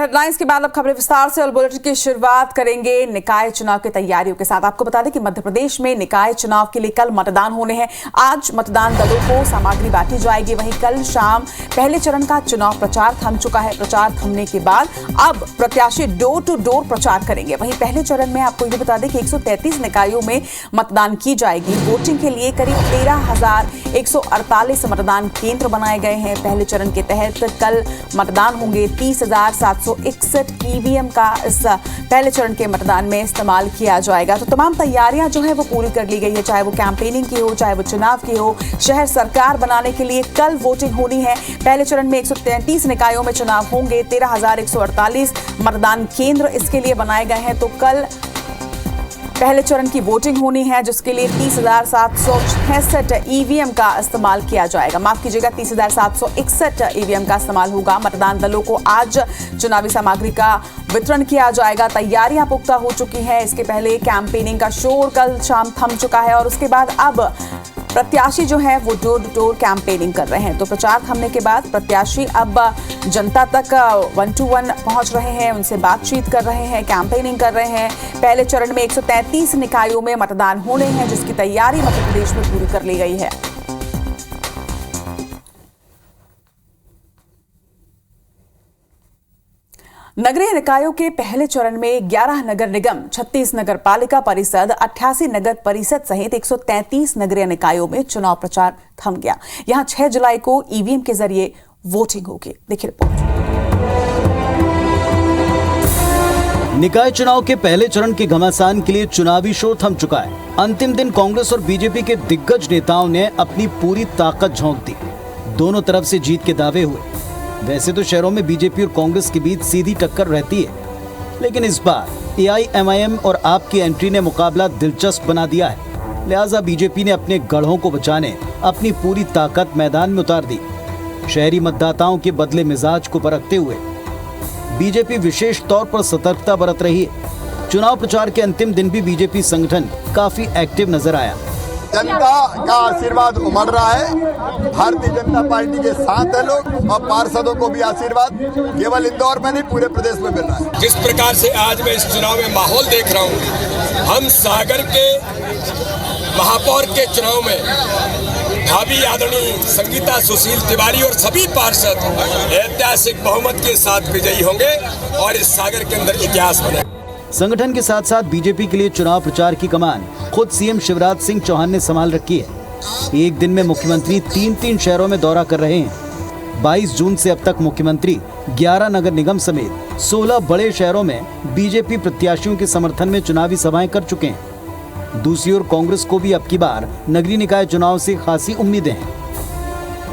Headlines के बाद अब खबरें विस्तार से और बुलेटिन की शुरुआत करेंगे निकाय चुनाव की तैयारियों के साथ। आपको बता दें कि मध्य प्रदेश में निकाय चुनाव के लिए कल मतदान होने हैं। आज मतदान दलों को सामग्री बांटी जाएगी। वहीं कल शाम पहले चरण का चुनाव प्रचार थम चुका है। प्रचार थमने के बाद अब प्रत्याशी डोर टू डोर प्रचार करेंगे। वहीं पहले चरण में आपको ये बता दें कि 133 निकायों में मतदान की जाएगी। वोटिंग के लिए करीब 13,148 मतदान केंद्र बनाए गए हैं। पहले चरण के तहत कल मतदान होंगे। 30,761 ईवीएम का इस पहले चरण के मतदान में इस्तेमाल किया जाएगा। तो तमाम तैयारियां जो है वो पूरी कर ली गई है, चाहे वो कैंपेनिंग की हो, चाहे वो चुनाव की हो। शहर सरकार बनाने के लिए कल वोटिंग होनी है। पहले चरण में 133 निकायों में चुनाव होंगे। 13,148 मतदान केंद्र इसके लिए बनाए गए हैं। तो कल पहले चरण की वोटिंग होनी है, जिसके लिए 30,766 ईवीएम का इस्तेमाल किया जाएगा। माफ कीजिएगा, 30,761 ईवीएम का इस्तेमाल होगा। मतदान दलों को आज चुनावी सामग्री का वितरण किया जाएगा। तैयारियां पुख्ता हो चुकी हैं। इसके पहले कैंपेनिंग का शोर कल शाम थम चुका है और उसके बाद अब प्रत्याशी जो है वो डोर टू डोर कैंपेनिंग कर रहे हैं। तो प्रचार थमने के बाद प्रत्याशी अब जनता तक 1-to-1 पहुंच रहे हैं, उनसे बातचीत कर रहे हैं, कैंपेनिंग कर रहे हैं। पहले चरण में 133 निकायों में मतदान होने हैं, जिसकी तैयारी मध्य प्रदेश में पूरी कर ली गई है। नगरीय निकायों के पहले चरण में 11 नगर निगम, 36 नगर पालिका परिषद, 88 नगर परिषद सहित 133 नगरीय निकायों में चुनाव प्रचार थम गया। यहां 6 जुलाई को ईवीएम के जरिए वोटिंग होगी। देखिए रिपोर्ट। निकाय चुनाव के पहले चरण के घमासान के लिए चुनावी शोर थम चुका है। अंतिम दिन कांग्रेस और बीजेपी के दिग्गज नेताओं ने अपनी पूरी ताकत झोंक दी। दोनों तरफ से जीत के दावे हुए। वैसे तो शहरों में बीजेपी और कांग्रेस के बीच सीधी टक्कर रहती है, लेकिन इस बार एआईएमआईएम और आप की एंट्री ने मुकाबला दिलचस्प बना दिया है। लिहाजा बीजेपी ने अपने गढ़ों को बचाने अपनी पूरी ताकत मैदान में उतार दी। शहरी मतदाताओं के बदले मिजाज को परखते हुए बीजेपी विशेष तौर पर सतर्कता बरत रही है। चुनाव प्रचार के अंतिम दिन भी बीजेपी संगठन काफी एक्टिव नजर आया। जनता का आशीर्वाद उमड़ रहा है। भारतीय जनता पार्टी के साथ है लोग और पार्षदों को भी आशीर्वाद केवल इंदौर में नहीं पूरे प्रदेश में मिल रहा है। जिस प्रकार से आज मैं इस चुनाव में माहौल देख रहा हूँ, हम सागर के महापौर के चुनाव में भाभी आदरणीय संगीता सुशील तिवारी और सभी पार्षद ऐतिहासिक बहुमत के साथ विजयी होंगे और इस सागर के अंदर इतिहास बनेगा। संगठन के साथ साथ बीजेपी के लिए चुनाव प्रचार की कमान खुद सीएम शिवराज सिंह चौहान ने संभाल रखी है। एक दिन में मुख्यमंत्री 3 शहरों में दौरा कर रहे हैं। 22 जून से अब तक मुख्यमंत्री 11 नगर निगम समेत 16 बड़े शहरों में बीजेपी प्रत्याशियों के समर्थन में चुनावी सभाएं कर चुके हैं। दूसरी ओर कांग्रेस को भी अब की बार नगरीय निकाय चुनाव से खासी उम्मीदें हैं।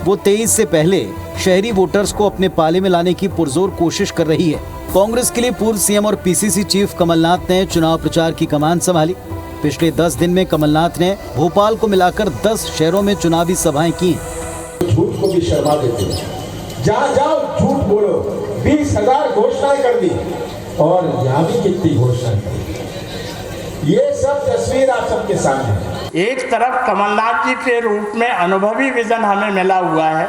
वो 23 से पहले शहरी वोटर्स को अपने पाले में लाने की पुरजोर कोशिश कर रही है। कांग्रेस के लिए पूर्व सीएम और पीसीसी चीफ कमलनाथ ने चुनाव प्रचार की कमान संभाली। पिछले 10 दिन में कमलनाथ ने भोपाल को मिलाकर 10 शहरों में चुनावी सभाएं की। झूठ को भी शर्मा देते हैं। जहाँ जाओ झूठ बोलो। 20,000 घोषणाएं कर दी और यहाँ भी कितनी घोषणाएं कर दी। ये सब तस्वीर आप सबके सामने है। एक तरफ कमलनाथ जी के रूप में अनुभवी विजन हमें मिला हुआ है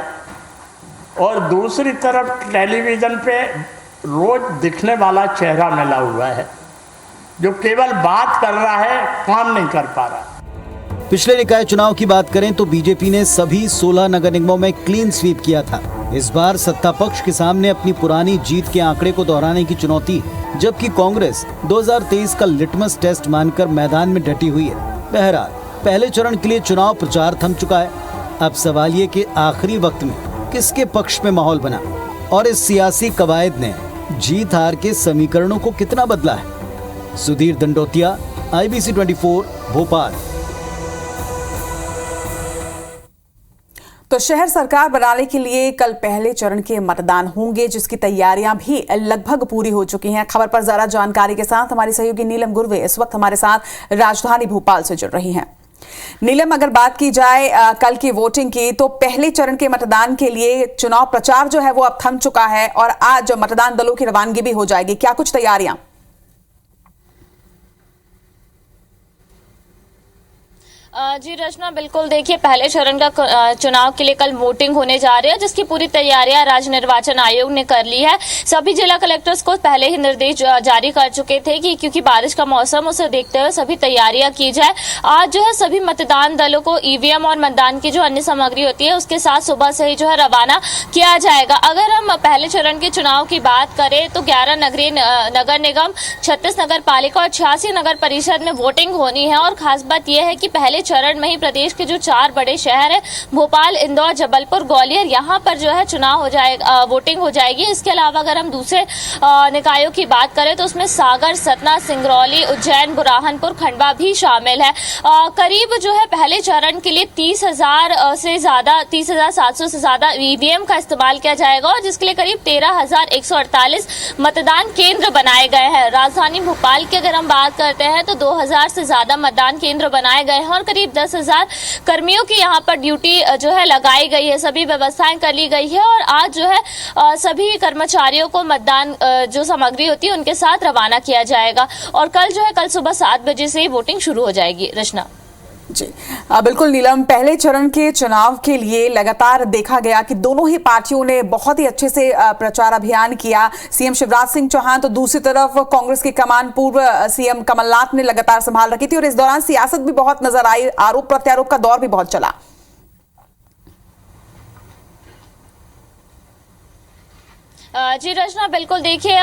और दूसरी तरफ टेलीविजन पे रोज दिखने वाला चेहरा मिला हुआ है, जो केवल बात कर रहा है, काम नहीं कर पा रहा। पिछले निकाय चुनाव की बात करें तो बीजेपी ने सभी 16 नगर निगमों में क्लीन स्वीप किया था। इस बार सत्ता पक्ष के सामने अपनी पुरानी जीत के आंकड़े को दोहराने की चुनौती, जबकि कांग्रेस 2023 का लिटमस टेस्ट मानकर मैदान में डटी हुई है। बहरहाल पहले चरण के लिए चुनाव प्रचार थम चुका है। अब सवाल ये कि आखिरी वक्त में किसके पक्ष में माहौल बना और इस सियासी कवायद ने जीत हार के समीकरणों को कितना बदला है। सुधीर दंडोतिया, IBC 24, भोपाल। तो शहर सरकार बनाने के लिए कल पहले चरण के मतदान होंगे, जिसकी तैयारियां भी लगभग पूरी हो चुकी हैं। खबर पर ज्यादा जानकारी के साथ हमारी सहयोगी नीलम गुरवे इस वक्त हमारे साथ राजधानी भोपाल से जुड़ रही हैं। नीलम, अगर बात की जाए कल की वोटिंग की, तो पहले चरण के मतदान के लिए चुनाव प्रचार जो है वो अब थम चुका है और आज मतदान दलों की रवानगी भी हो जाएगी। क्या कुछ तैयारियां? जी रचना, बिल्कुल देखिए, पहले चरण का चुनाव के लिए कल वोटिंग होने जा रही है, जिसकी पूरी तैयारियां राज्य निर्वाचन आयोग ने कर ली है। सभी जिला कलेक्टर्स को पहले ही निर्देश जारी कर चुके थे कि क्योंकि बारिश का मौसम, उसे देखते हुए सभी तैयारियां की जाए। आज जो है सभी मतदान दलों को ईवीएम और मतदान की जो अन्य सामग्री होती है उसके साथ सुबह से ही जो है रवाना किया जाएगा। अगर हम पहले चरण के चुनाव की बात करें तो 11 नगरीय नगर निगम, 36 नगर पालिका और 86 नगर परिषद में वोटिंग होनी है। और खास बात यह है कि पहले चरण में ही प्रदेश के जो 4 बड़े शहर है, भोपाल, इंदौर, जबलपुर, ग्वालियर, यहाँ पर जो है चुनाव हो जाएगा, वोटिंग हो जाएगी। इसके अलावा अगर हम दूसरे निकायों की बात करें तो उसमें सागर, सतना, सिंगरौली, उज्जैन, बुरहानपुर, खंडवा भी शामिल है। करीब जो है पहले चरण के लिए 30,700 से ज्यादा ईवीएम का इस्तेमाल किया जाएगा और जिसके लिए करीब 13,148 मतदान केंद्र बनाए गए हैं। राजधानी भोपाल की अगर हम बात करते हैं तो 2,000 से ज्यादा मतदान केंद्र बनाए गए हैं और करीब 10,000 कर्मियों की यहाँ पर ड्यूटी जो है लगाई गई है। सभी व्यवस्थाएं कर ली गई है और आज जो है सभी कर्मचारियों को मतदान जो सामग्री होती है उनके साथ रवाना किया जाएगा और कल सुबह 7 बजे से वोटिंग शुरू हो जाएगी। रचना जी बिल्कुल नीलम, पहले चरण के चुनाव के लिए लगातार देखा गया कि दोनों ही पार्टियों ने बहुत ही अच्छे से प्रचार अभियान किया। सीएम शिवराज सिंह चौहान तो दूसरी तरफ कांग्रेस की कमान पूर्व सीएम कमलनाथ ने लगातार संभाल रखी थी और इस दौरान सियासत भी बहुत नजर आई, आरोप प्रत्यारोप का दौर भी बहुत चला। जी रचना, बिल्कुल देखिए,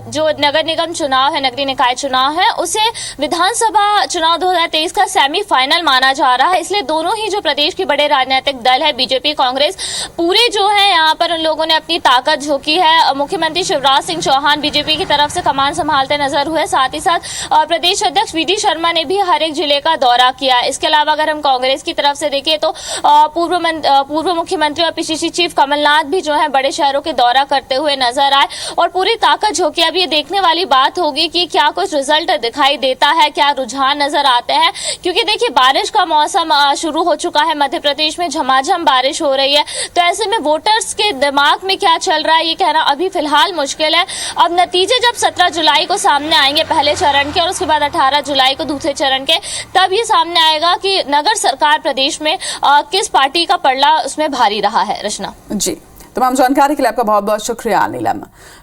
जो नगर निगम चुनाव है, नगरीय निकाय चुनाव है, उसे विधानसभा चुनाव 2023 का सेमीफाइनल माना जा रहा है। इसलिए दोनों ही जो प्रदेश के बड़े राजनीतिक दल है, बीजेपी, कांग्रेस, पूरे जो है यहाँ पर उन लोगों ने अपनी ताकत झोंकी है। मुख्यमंत्री शिवराज सिंह चौहान बीजेपी की तरफ से कमान संभालते नजर हुए। साथ ही साथ प्रदेश अध्यक्ष वीडी शर्मा ने भी हर एक जिले का दौरा किया। इसके अलावा अगर हम कांग्रेस की तरफ से देखें तो पूर्व मुख्यमंत्री और पीसीसी चीफ कमलनाथ भी जो है बड़े शहरों के दौरा करते हुए नजर आए और पूरी ताकत झोंकी। अब ये देखने वाली बात होगी कि क्या कुछ रिजल्ट दिखाई देता है, क्या रुझान नजर आते हैं, क्योंकि देखिए बारिश का मौसम शुरू हो चुका है, मध्य प्रदेश में झमाझम बारिश हो रही है। तो ऐसे में वोटर्स के दिमाग में क्या चल रहा है ये कहना अभी फिलहाल मुश्किल है। अब नतीजे जब 17 जुलाई को सामने आएंगे पहले चरण के और उसके बाद 18 जुलाई को दूसरे चरण के, तब ये सामने आएगा कि नगर सरकार प्रदेश में किस पार्टी का पलड़ा उसमें भारी रहा है। रचना जी, तमाम जानकारी के लिए आपका बहुत बहुत शुक्रिया नीलम।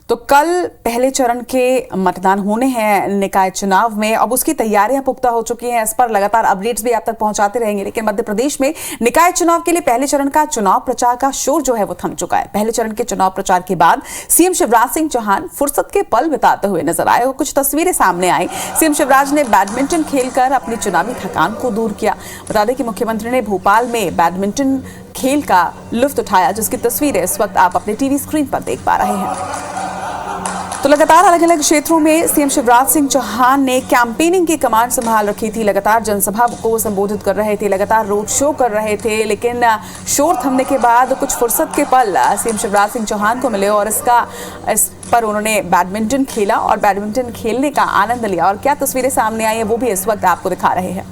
तो कल पहले चरण के मतदान होने हैं निकाय चुनाव में, अब उसकी तैयारियां पुख्ता हो चुकी हैं। इस पर लगातार अपडेट्स भी आप तक पहुंचाते रहेंगे। लेकिन मध्य प्रदेश में निकाय चुनाव के लिए पहले चरण का चुनाव प्रचार का शोर जो है वो थम चुका है। पहले चरण के चुनाव प्रचार के बाद सीएम शिवराज सिंह चौहान फुर्सत के पल बिताते हुए नजर आए और कुछ तस्वीरें सामने आई। सीएम शिवराज ने बैडमिंटन खेलकर अपनी चुनावी थकान को दूर किया। बता दें कि मुख्यमंत्री ने भोपाल में बैडमिंटन खेल का लुत्फ उठाया, जिसकी तस्वीरें इस वक्त आप अपने टीवी स्क्रीन पर देख पा रहे हैं। तो लगातार अलग अलग क्षेत्रों में सीएम शिवराज सिंह चौहान ने कैंपेनिंग की कमान संभाल रखी थी। लगातार जनसभा को संबोधित कर रहे थे, लगातार रोड शो कर रहे थे। लेकिन शोर थमने के बाद कुछ फुर्सत के पल सीएम शिवराज सिंह चौहान को मिले और इस पर उन्होंने बैडमिंटन खेला और बैडमिंटन खेलने का आनंद लिया। और क्या तस्वीरें सामने आई है वो भी इस वक्त आपको दिखा रहे हैं।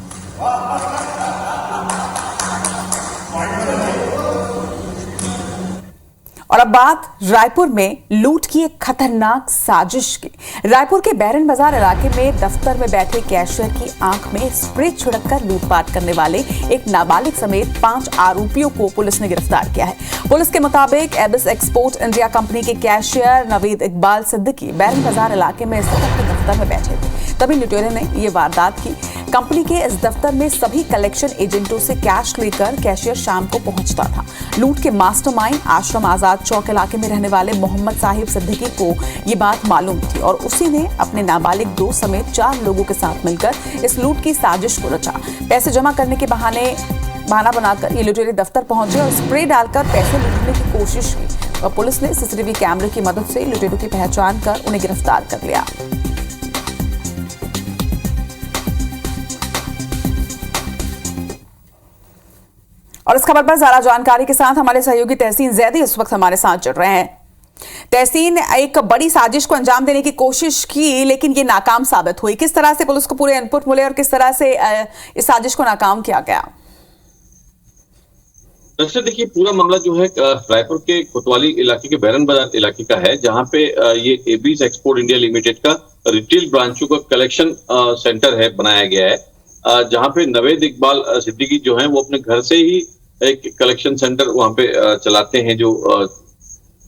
और अब बात रायपुर में लूट की एक खतरनाक साजिश की। रायपुर के बैरन बाजार इलाके में दफ्तर में बैठे कैशियर की आंख में स्प्रे छिड़ककर लूटपाट करने वाले एक नाबालिग समेत 5 आरोपियों को पुलिस ने गिरफ्तार किया है। पुलिस के मुताबिक एबिस एक्सपोर्ट इंडिया कंपनी के कैशियर नवीद इकबाल सिद्दीकी बैरन बाजार इलाके में स्थित अपने दफ्तर में बैठे थे, तभी लुटेरों ने ये वारदात की। कंपनी के इस दफ्तर में सभी कलेक्शन एजेंटों से कैश लेकर कैशियर शाम को पहुंचता था। लूट के मास्टरमाइंड आश्रम आजाद चौक इलाके में रहने वाले मोहम्मद साहिब सिद्दीकी को ये बात मालूम थी और उसी ने अपने नाबालिग दोस्त समेत 4 लोगों के साथ मिलकर इस लूट की साजिश को रचा। पैसे जमा करने के बहाना बनाकर ये लुटेरे दफ्तर पहुंचे और स्प्रे डालकर पैसे लूटने की कोशिश की और पुलिस ने सीसीटीवी कैमरे की मदद से लुटेरों की पहचान कर उन्हें गिरफ्तार कर लिया। और इस खबर पर ज्यादा जानकारी के साथ हमारे सहयोगी तहसीन जैदी इस वक्त हमारे साथ जुड़ रहे हैं। तहसीन, एक बड़ी साजिश को अंजाम देने की कोशिश की लेकिन ये नाकाम साबित हुई। किस तरह से पुलिस को पूरे इनपुट मिले और किस तरह से इस साजिश को नाकाम किया गया? दरअसल देखिए, पूरा मामला जो है रायपुर के कोतवाली इलाके के बैरन बाजार इलाके का है, जहां पे ये एबीज एक्सपोर्ट इंडिया लिमिटेड का रिटेल ब्रांचों का कलेक्शन सेंटर है बनाया गया है। जहाँ पे नवेद इकबाल सिद्दीकी जो है वो अपने घर से ही एक कलेक्शन सेंटर वहाँ पे चलाते हैं, जो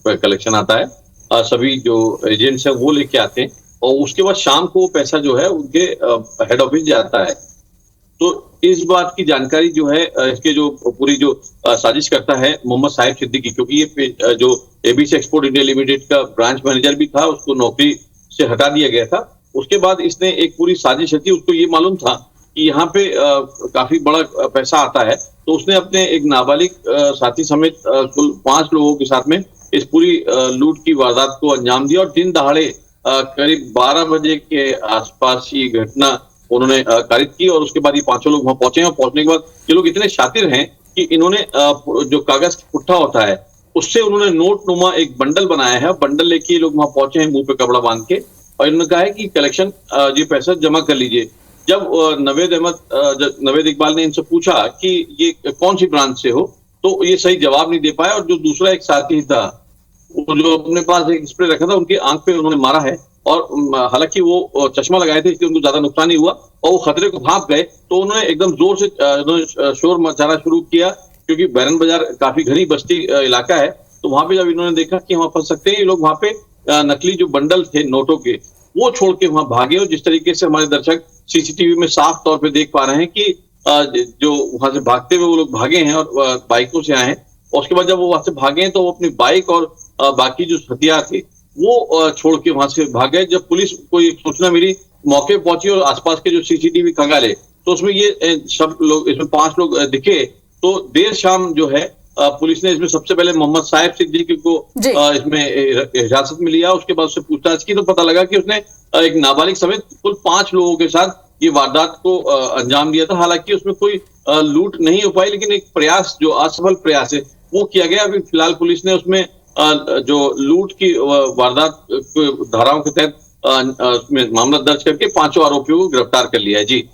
कलेक्शन आता है सभी जो एजेंट्स हैं वो लेके आते हैं और उसके बाद शाम को वो पैसा जो है उनके हेड ऑफिस जाता है। तो इस बात की जानकारी जो है इसके जो पूरी जो साजिश करता है मोहम्मद साहिब सिद्दीकी, क्योंकि ये जो एबीसी एक्सपोर्ट इंडिया लिमिटेड का ब्रांच मैनेजर भी था, उसको नौकरी से हटा दिया गया था। उसके बाद इसने एक पूरी साजिश रची। उसको ये मालूम था कि यहाँ पे काफी बड़ा पैसा आता है, तो उसने अपने एक नाबालिग साथी समेत कुल 5 लोगों के साथ में इस पूरी लूट की वारदात को अंजाम दिया और दिन दहाड़े करीब 12 बजे के आसपास ये घटना उन्होंने कारित की और उसके बाद ये 5 लोग वहां पहुंचे और पहुंचने के बाद ये लोग इतने शातिर हैं कि इन्होंने जो कागज का पुट्ठा होता है उससे उन्होंने नोट नुमा एक बंडल बनाया है। बंडल लेके ये लोग वहां पहुंचे हैं मुंह पे कपड़ा बांध के और इन्होंने कहा है कि कलेक्शन ये पैसा जमा कर लीजिए। जब नवेद इकबाल ने इनसे पूछा कि ये कौन सी ब्रांच से हो, तो ये सही जवाब नहीं दे पाया और जो दूसरा एक साथी था वो जो अपने पास एक स्प्रे रखा था उनकी आंख पे उन्होंने मारा है और हालांकि वो चश्मा लगाए थे इसलिए उनको ज्यादा नुकसान नहीं हुआ और वो खतरे को भांप गए। तो उन्होंने एकदम जोर से शोर मचाना शुरू किया, क्योंकि बैरन बाजार काफी घनी बस्ती इलाका है। तो वहां पे जब इन्होंने देखा कि वहां फंस सकते हैं, ये लोग वहां पे नकली जो बंडल थे नोटों के वो छोड़ के वहां भागे और जिस तरीके से हमारे दर्शक सीसीटीवी में साफ तौर पे देख पा रहे हैं कि जो वहां से भागते हुए वो लोग भागे हैं और बाइकों से आए हैं और उसके बाद जब वो वहां से भागे हैं तो वो अपनी बाइक और बाकी जो हथियार थे वो छोड़ के वहां से भाग गए। जब पुलिस को ये सूचना मिली, मौके पे पहुंची और आसपास के जो सीसीटीवी खंगाले तो उसमें ये सब लोग, इसमें 5 लोग दिखे। तो देर शाम जो है पुलिस ने इसमें सबसे पहले मोहम्मद साहिब सिद्दीकी को इसमें हिरासत में लिया। उसके बाद उससे पूछताछ की तो पता लगा कि उसने एक नाबालिग समेत कुल 5 लोगों के साथ ये वारदात को अंजाम दिया था। हालांकि उसमें कोई लूट नहीं हो पाई, लेकिन एक प्रयास जो असफल प्रयास है वो किया गया। अभी फिलहाल पुलिस ने उसमें जो लूट की वारदात धाराओं के तहत मामला दर्ज करके 5 आरोपियों को गिरफ्तार कर लिया है। जी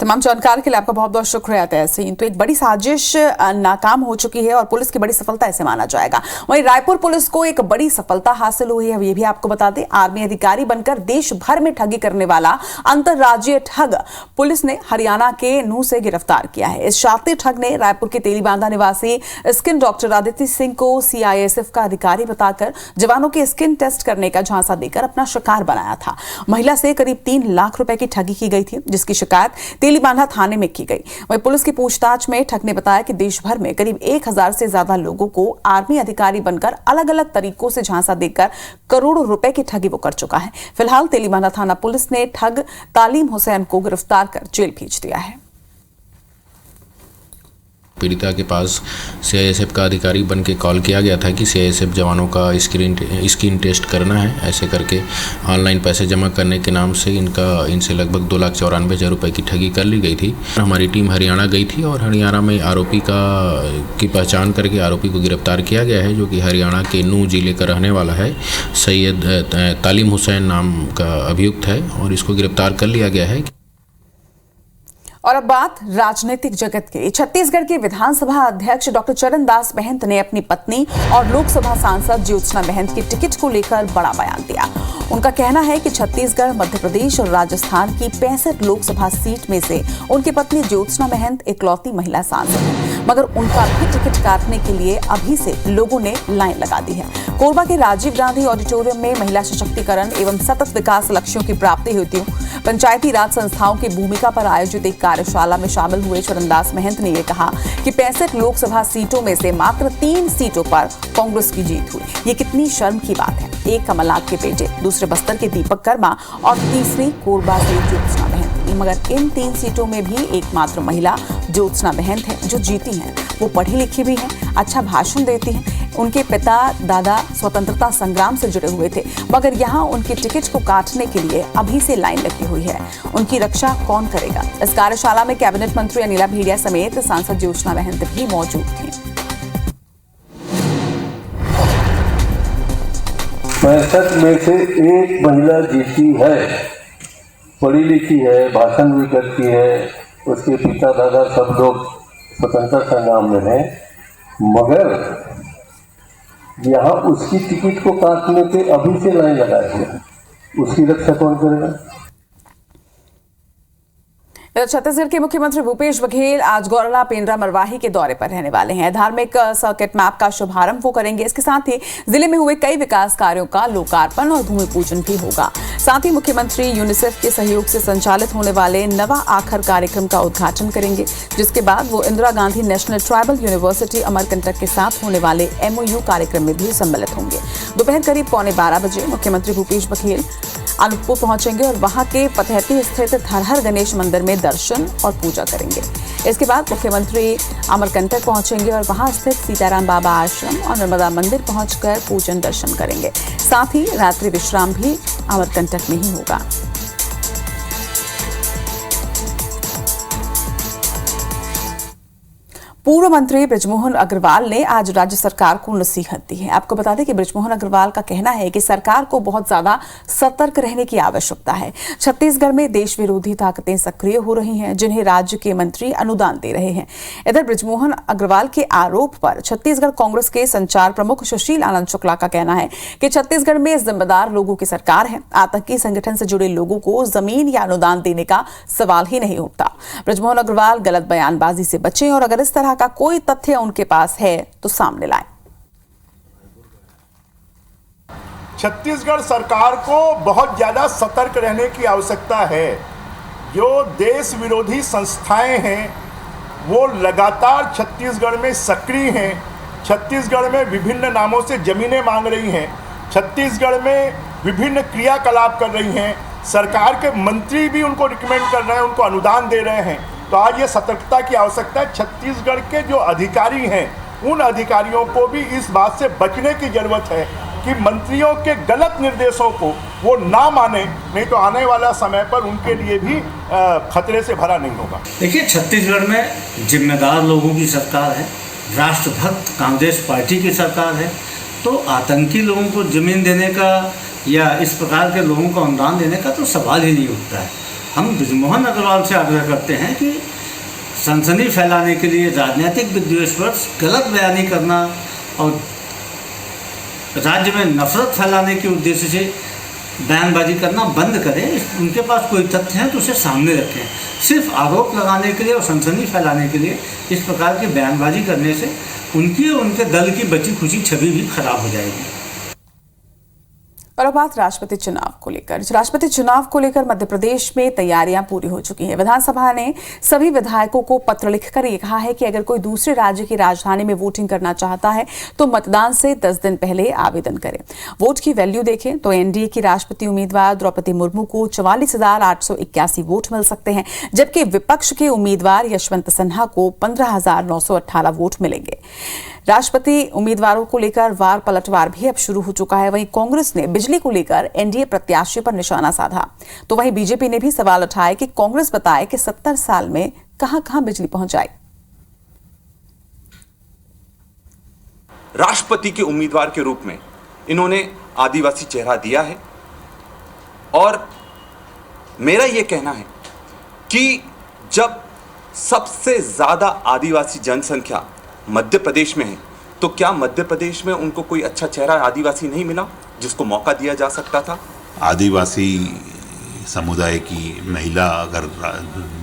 तमाम जानकारी के लिए आपका बहुत बहुत शुक्रिया तहसीन। तो एक बड़ी साजिश नाकाम हो चुकी है और पुलिस की बड़ी सफलता इसे माना जाएगा। वहीं रायपुर पुलिस को एक बड़ी सफलता हासिल हुई है, ये भी आपको बता दें। आर्मी अधिकारी बनकर देश भर में ठगी करने वाला अंतर्राज्यीय ठग पुलिस ने हरियाणा के नूह से गिरफ्तार किया है। इस शातिर ठग ने रायपुर के तेलीबांधा निवासी स्किन डॉक्टर आदित्य सिंह को सीआईएसएफ का अधिकारी बताकर जवानों के स्किन टेस्ट करने का झांसा देकर अपना शिकार बनाया था। महिला से करीब 3 लाख रुपए की ठगी की गई थी, जिसकी शिकायत तेलीबांधा थाने में की गई। वहीं पुलिस की पूछताछ में ठग ने बताया कि देश भर में करीब 1000 से ज्यादा लोगों को आर्मी अधिकारी बनकर अलग अलग तरीकों से झांसा देकर करोड़ों रुपए की ठगी वो कर चुका है। फिलहाल तेलीबांधा थाना पुलिस ने ठग तालीम हुसैन को गिरफ्तार कर जेल भेज दिया है। पीड़िता के पास सीआईएसएफ का अधिकारी बन के कॉल किया गया था कि सीआईएसएफ जवानों का स्किन टेस्ट करना है। ऐसे करके ऑनलाइन पैसे जमा करने के नाम से इनसे लगभग 2,94,000 रुपये की ठगी कर ली गई थी। हमारी टीम हरियाणा गई थी और हरियाणा में आरोपी की पहचान करके आरोपी को गिरफ्तार किया गया है, जो कि हरियाणा के नूह जिले का रहने वाला है। सैयद तालीम हुसैन नाम का अभियुक्त है और इसको गिरफ्तार कर लिया गया है। और अब बात राजनीतिक जगत की। छत्तीसगढ़ के विधानसभा अध्यक्ष डॉक्टर चरण दास महंत ने अपनी पत्नी और लोकसभा सांसद ज्योत्सना महंत के टिकट को लेकर बड़ा बयान दिया। उनका कहना है कि छत्तीसगढ़, मध्य प्रदेश और राजस्थान की 65 लोकसभा सीट में से उनकी पत्नी ज्योत्सना महंत इकलौती महिला सांसद है, मगर उनका भी टिकट काटने के लिए अभी से लोगों ने लाइन लगा दी है। कोरबा के राजीव गांधी ऑडिटोरियम में महिला सशक्तिकरण एवं सतत विकास लक्ष्यों की प्राप्ति हेतु पंचायती राज संस्थाओं की भूमिका पर आयोजित एक कार्यशाला में शामिल हुए चरणदास महंत ने यह कहा कि 65 लोकसभा सीटों में से मात्र 3 सीटों पर कांग्रेस की जीत हुई। ये कितनी शर्म की बात है। एक कमलनाथ के बेटे, दूसरे बस्तर के दीपक कर्मा और तीसरी कोरबा से ज्योत्सना महंत। मगर इन 3 सीटों में भी एकमात्र महिला ज्योत्सना महंत है जो जीती हैं। वो पढ़ी लिखी भी हैं, अच्छा भाषण देती हैं। उनके पिता दादा स्वतंत्रता संग्राम से जुड़े हुए थे, मगर यहाँ उनके टिकट को काटने के लिए अभी से लाइन लगी हुई है। उनकी रक्षा कौन करेगा? इस कार्यशाला में कैबिनेट मंत्री अनिला भेड़िया समेत सांसद ज्योत्सना महंत भी मौजूद थी। 65 में से एक महिला जीती है, पढ़ी लिखी है, भाषण भी करती है, उसके पिता दादा सब लोग स्वतंत्रता संग्राम में हैं, मगर यहाँ उसकी टिकट को काटने के अभी से लाइन लगा दिया। उसकी रक्षा कौन करेगा? छत्तीसगढ़ के मुख्यमंत्री भूपेश बघेल आज गौरला पेंड्रा मरवाही के दौरे पर रहने वाले हैं। धार्मिक सर्किट मैप का शुभारंभ वो करेंगे। इसके साथ ही जिले में हुए कई विकास कार्यों का लोकार्पण और भूमि पूजन भी होगा। साथ ही मुख्यमंत्री यूनिसेफ के सहयोग से संचालित होने वाले नवा आखर कार्यक्रम का उद्घाटन करेंगे, जिसके बाद वो Indira Gandhi national tribal university Amarkantak के साथ होने वाले MOU कार्यक्रम में भी सम्मिलित होंगे। दोपहर करीब 11:15 बजे मुख्यमंत्री भूपेश बघेल अनूपपुर पहुंचेंगे और वहां के पतहती स्थित धरहर गणेश मंदिर में दर्शन और पूजा करेंगे। इसके बाद मुख्यमंत्री अमरकंटक पहुंचेंगे और वहां स्थित सीताराम बाबा आश्रम और नर्मदा मंदिर पहुंचकर पूजन दर्शन करेंगे। साथ ही रात्रि विश्राम भी अमरकंटक में ही होगा। पूर्व मंत्री बृजमोहन अग्रवाल ने आज राज्य सरकार को नसीहत दी है। आपको बता दें कि बृजमोहन अग्रवाल का कहना है कि सरकार को बहुत ज्यादा सतर्क रहने की आवश्यकता है। छत्तीसगढ़ में देश विरोधी ताकतें सक्रिय हो रही हैं, जिन्हें राज्य के मंत्री अनुदान दे रहे हैं। इधर बृजमोहन अग्रवाल के आरोप पर छत्तीसगढ़ कांग्रेस के संचार प्रमुख सुशील आनंद शुक्ला का कहना है कि छत्तीसगढ़ में जिम्मेदार लोगों की सरकार है। आतंकी संगठन से जुड़े लोगों को जमीन या अनुदान देने का सवाल ही नहीं उठता। बृजमोहन अग्रवाल गलत बयानबाजी से बचें और अगर इस तरह का कोई तथ्य उनके पास है तो सामने लाएं। छत्तीसगढ़ सरकार को बहुत ज्यादा सतर्क रहने की आवश्यकता है। जो देश विरोधी संस्थाएं हैं वो लगातार छत्तीसगढ़ में सक्रिय हैं। छत्तीसगढ़ में विभिन्न नामों से जमीनें मांग रही हैं। छत्तीसगढ़ में विभिन्न क्रियाकलाप कर रही हैं। सरकार के मंत्री भी उनको रिकमेंड कर रहे हैं, उनको अनुदान दे रहे हैं। तो आज ये सतर्कता की आवश्यकता है। छत्तीसगढ़ के जो अधिकारी हैं उन अधिकारियों को भी इस बात से बचने की जरूरत है कि मंत्रियों के गलत निर्देशों को वो ना माने, नहीं तो आने वाला समय पर उनके लिए भी खतरे से भरा नहीं होगा। देखिए, छत्तीसगढ़ में जिम्मेदार लोगों की सरकार है, राष्ट्रभक्त कांग्रेस पार्टी की सरकार है, तो आतंकी लोगों को जमीन देने का या इस प्रकार के लोगों को अनुदान देने का तो सवाल ही नहीं उठता है। हम बृजमोहन अग्रवाल से आग्रह करते हैं कि सनसनी फैलाने के लिए, राजनीतिक विद्वेष पर गलत बयानी करना और राज्य में नफरत फैलाने के उद्देश्य से बयानबाजी करना बंद करें। उनके पास कोई तथ्य हैं तो उसे सामने रखें। सिर्फ आरोप लगाने के लिए और सनसनी फैलाने के लिए इस प्रकार की बयानबाजी करने से उनकी और उनके दल की बची खुची छवि भी खराब हो जाएगी। और अब बात राष्ट्रपति चुनाव को लेकर। राष्ट्रपति चुनाव को लेकर मध्य प्रदेश में तैयारियां पूरी हो चुकी हैं। विधानसभा ने सभी विधायकों को पत्र लिखकर ये कहा है कि अगर कोई दूसरे राज्य की राजधानी में वोटिंग करना चाहता है तो मतदान से 10 दिन पहले आवेदन करें। वोट की वैल्यू देखें तो एनडीए की राष्ट्रपति उम्मीदवार द्रौपदी मुर्मू को 44,881 वोट मिल सकते हैं, जबकि विपक्ष के उम्मीदवार यशवंत सिन्हा को 15,918 वोट मिलेंगे। राष्ट्रपति उम्मीदवारों को लेकर वार पलटवार भी अब शुरू हो चुका है। वहीं कांग्रेस ने बिजली को लेकर एनडीए प्रत्याशी पर निशाना साधा, तो वहीं बीजेपी ने भी सवाल उठाए कि कांग्रेस बताए कि 70 साल में कहां-कहां बिजली पहुंचाई। राष्ट्रपति के उम्मीदवार के रूप में इन्होंने आदिवासी चेहरा दिया है और मेरा यह कहना है कि जब सबसे ज्यादा आदिवासी जनसंख्या मध्य प्रदेश में है तो क्या मध्य प्रदेश में उनको कोई अच्छा चेहरा आदिवासी नहीं मिला जिसको मौका दिया जा सकता था? आदिवासी समुदाय की महिला अगर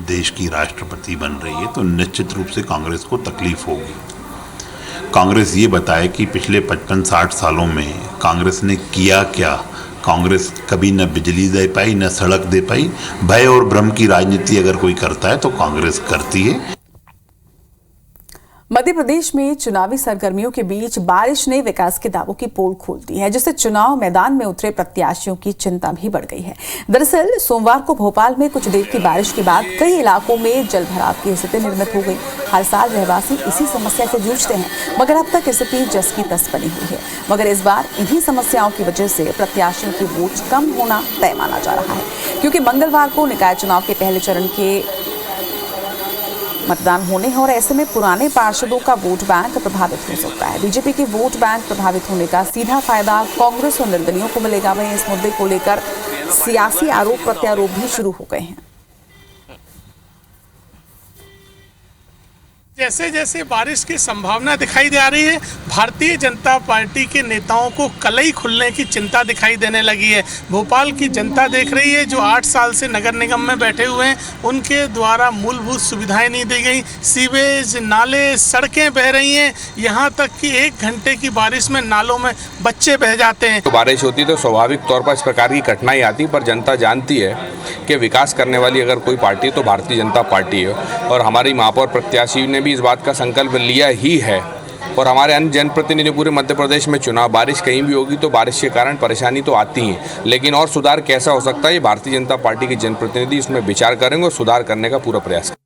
देश की राष्ट्रपति बन रही है तो निश्चित रूप से कांग्रेस को तकलीफ होगी। कांग्रेस ये बताए कि पिछले 55-60 सालों में कांग्रेस ने किया क्या। कांग्रेस कभी न बिजली दे पाई, न सड़क दे पाई। भय और भ्रम की राजनीति अगर कोई करता है तो कांग्रेस करती है। मध्य प्रदेश में चुनावी सरगर्मियों के बीच बारिश ने विकास के दावों की पोल खोल दी है, जिससे चुनाव मैदान में उतरे प्रत्याशियों की चिंता भी बढ़ गई है। दरअसल सोमवार को भोपाल में कुछ देर की बारिश के बाद कई इलाकों में जलभराव की स्थिति निर्मित हो गई। हर साल रहवासी इसी समस्या से जूझते हैं, मगर अब तक स्थिति जस की तस बनी हुई है। मगर इस बार इन्हीं समस्याओं की वजह से प्रत्याशियों की वोट कम होना तय माना जा रहा है, क्योंकि मंगलवार को निकाय चुनाव के पहले चरण के मतदान होने हैं और ऐसे में पुराने पार्षदों का वोट बैंक प्रभावित हो सकता है। बीजेपी के वोट बैंक प्रभावित होने का सीधा फायदा कांग्रेस और निर्दलियों को मिलेगा। वहीं इस मुद्दे को लेकर सियासी आरोप प्रत्यारोप भी शुरू हो गए हैं। जैसे जैसे बारिश की संभावना दिखाई दे रही है, भारतीय जनता पार्टी के नेताओं को कलई खुलने की चिंता दिखाई देने लगी है। भोपाल की जनता देख रही है, जो 8 साल से नगर निगम में बैठे हुए हैं, उनके द्वारा मूलभूत सुविधाएं नहीं दी गई। सीवेज, नाले, सड़कें बह रही हैं, यहाँ तक कि 1 घंटे की बारिश में नालों में बच्चे बह जाते हैं। तो बारिश होती तो स्वाभाविक तौर पर इस प्रकार की कठिनाई आती, पर जनता जानती है कि विकास करने वाली अगर कोई पार्टी है तो भारतीय जनता पार्टी है। और हमारी महापौर प्रत्याशी ने भी इस बात का संकल्प लिया ही है। और हमारे अन्य जनप्रतिनिधि पूरे मध्य प्रदेश में चुनाव, बारिश कहीं भी होगी तो बारिश के कारण परेशानी तो आती है, लेकिन और सुधार कैसा हो सकता है, ये भारतीय जनता पार्टी के जनप्रतिनिधि इसमें विचार करेंगे और सुधार करने का पूरा प्रयास करेंगे।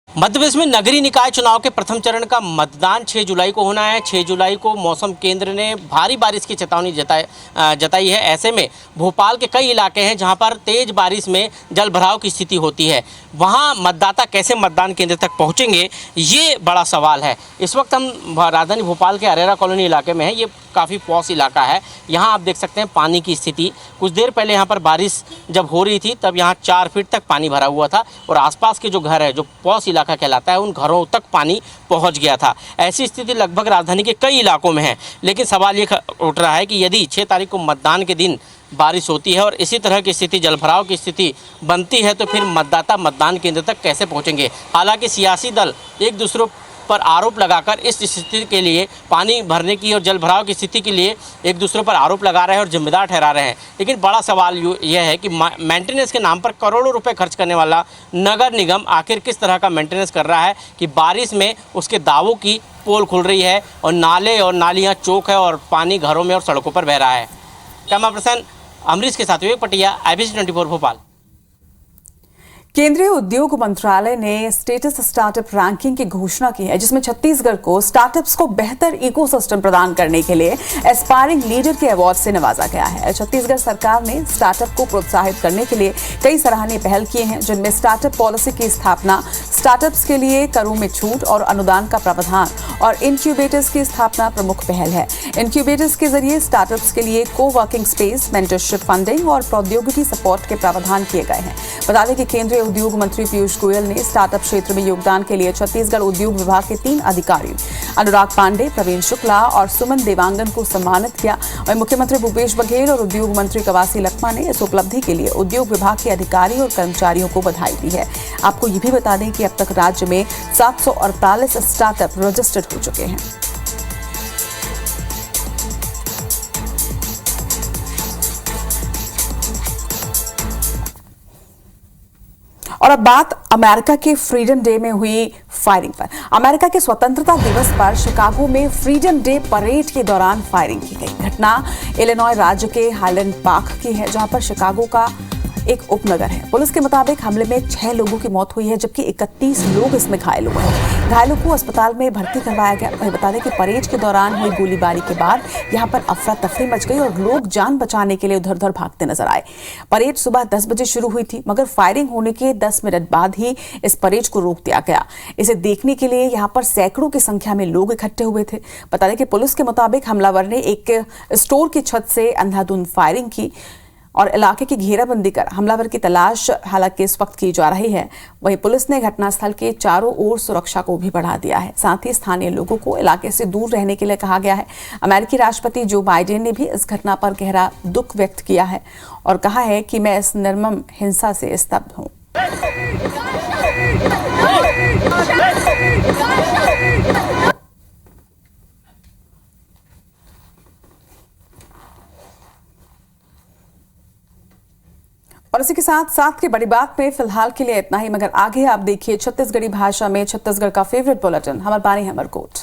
मध्य प्रदेश में नगरीय निकाय चुनाव के प्रथम चरण का मतदान 6 जुलाई को होना है। 6 जुलाई को मौसम केंद्र ने भारी बारिश की चेतावनी जताई है। ऐसे में भोपाल के कई इलाके हैं जहां पर तेज बारिश में जल भराव की स्थिति होती है। वहां मतदाता कैसे मतदान केंद्र तक पहुंचेंगे, ये बड़ा सवाल है। इस वक्त हम राजधानी भोपाल के अरेरा कॉलोनी इलाके में हैं। ये काफ़ी पॉश इलाका है। यहाँ आप देख सकते हैं पानी की स्थिति। कुछ देर पहले यहाँ पर बारिश जब हो रही थी तब यहाँ 4 फीट तक पानी भरा हुआ था और आसपास के जो घर है, जो पॉश इलाका कहलाता है, उन घरों तक पानी पहुँच गया था। ऐसी स्थिति लगभग राजधानी के कई इलाकों में है। लेकिन सवाल ये उठ रहा है कि यदि 6 तारीख को मतदान के दिन बारिश होती है और इसी तरह की स्थिति, जलभराव की स्थिति बनती है, तो फिर मतदाता मतदान केंद्र तक कैसे पहुँचेंगे। हालांकि सियासी दल एक दूसरों पर आरोप लगाकर इस स्थिति के लिए, पानी भरने की और जलभराव की स्थिति के लिए एक दूसरे पर आरोप लगा रहे हैं और जिम्मेदार ठहरा रहे हैं। लेकिन बड़ा सवाल यह है कि मेंटेनेंस के नाम पर करोड़ों रुपए खर्च करने वाला नगर निगम आखिर किस तरह का मेंटेनेंस कर रहा है कि बारिश में उसके दावों की पोल खुल रही है और नाले और नालियाँ चौक है और पानी घरों में और सड़कों पर बह रहा है। कैमरा पर्सन अमरीश के साथ विवेक पटिया, IBC 24 भोपाल। केंद्रीय उद्योग मंत्रालय ने स्टेटस स्टार्टअप रैंकिंग की घोषणा की है, जिसमें छत्तीसगढ़ को स्टार्टअप्स को बेहतर इकोसिस्टम प्रदान करने के लिए एस्पायरिंग लीडर के अवार्ड से नवाजा गया है। छत्तीसगढ़ सरकार ने स्टार्टअप को प्रोत्साहित करने के लिए कई सराहनीय पहल किए हैं, जिनमें स्टार्टअप पॉलिसी की स्थापना, स्टार्टअप्स के लिए करों में छूट और अनुदान का प्रावधान और इनक्यूबेटर्स की स्थापना प्रमुख पहल है। इनक्यूबेटर्स के जरिए स्टार्टअप्स के लिए को-वर्किंग स्पेस, मेंटरशिप फंडिंग और प्रौद्योगिकी सपोर्ट के प्रावधान किए गए हैं। बता दें कि केंद्रीय उद्योग मंत्री पीयूष गोयल ने स्टार्टअप क्षेत्र में योगदान के लिए छत्तीसगढ़ उद्योग विभाग के 3 अधिकारी अनुराग पांडे, प्रवीण शुक्ला और सुमन देवांगन को सम्मानित किया। वहीं मुख्यमंत्री भूपेश बघेल और उद्योग मंत्री कवासी लखमा ने इस उपलब्धि के लिए उद्योग विभाग के अधिकारी और कर्मचारियों को बधाई दी है। आपको ये भी बता दें कि अब तक राज्य में 748 स्टार्टअप रजिस्टर्ड हो चुके हैं। और अब बात अमेरिका के फ्रीडम डे में हुई फायरिंग पर। अमेरिका के स्वतंत्रता दिवस पर शिकागो में फ्रीडम डे परेड के दौरान फायरिंग की गई। घटना इलिनॉय राज्य के हाइलैंड पार्क की है, जहां पर शिकागो का एक उपनगर है। पुलिस के मुताबिक हमले में 6 लोगों की मौत हुई है, जबकि 31 लोग इसमें घायल हुए हैं। घायलों को अस्पताल में भर्ती करवाया गया। वहीं बता दें कि परेड के दौरान हुई गोलीबारी के बाद यहां पर अफरा तफरी मच गई और लोग जान बचाने के लिए उधर उधर भागते नजर आए। परेड सुबह 10 बजे शुरू हुई थी, मगर फायरिंग होने के 10 मिनट बाद ही इस परेड को रोक दिया गया। इसे देखने के लिए यहां पर सैकड़ों की संख्या में लोग इकट्ठे हुए थे। बता दें कि पुलिस के मुताबिक हमलावर ने एक स्टोर की छत से अंधाधुंध फायरिंग की और इलाके की घेराबंदी कर हमलावर की तलाश हालांकि इस वक्त की जा रही है। वहीं पुलिस ने घटनास्थल के चारों ओर सुरक्षा को भी बढ़ा दिया है। साथ ही स्थानीय लोगों को इलाके से दूर रहने के लिए कहा गया है। अमेरिकी राष्ट्रपति जो बाइडेन ने भी इस घटना पर गहरा दुख व्यक्त किया है और कहा है कि मैं इस निर्मम हिंसा से स्तब्ध हूं। और इसी के साथ साथ की बड़ी बात में फिलहाल के लिए इतना ही, मगर आगे आप देखिए छत्तीसगढ़ी भाषा में छत्तीसगढ़ का फेवरेट बुलेटिन, हमार बानी हमर कोट।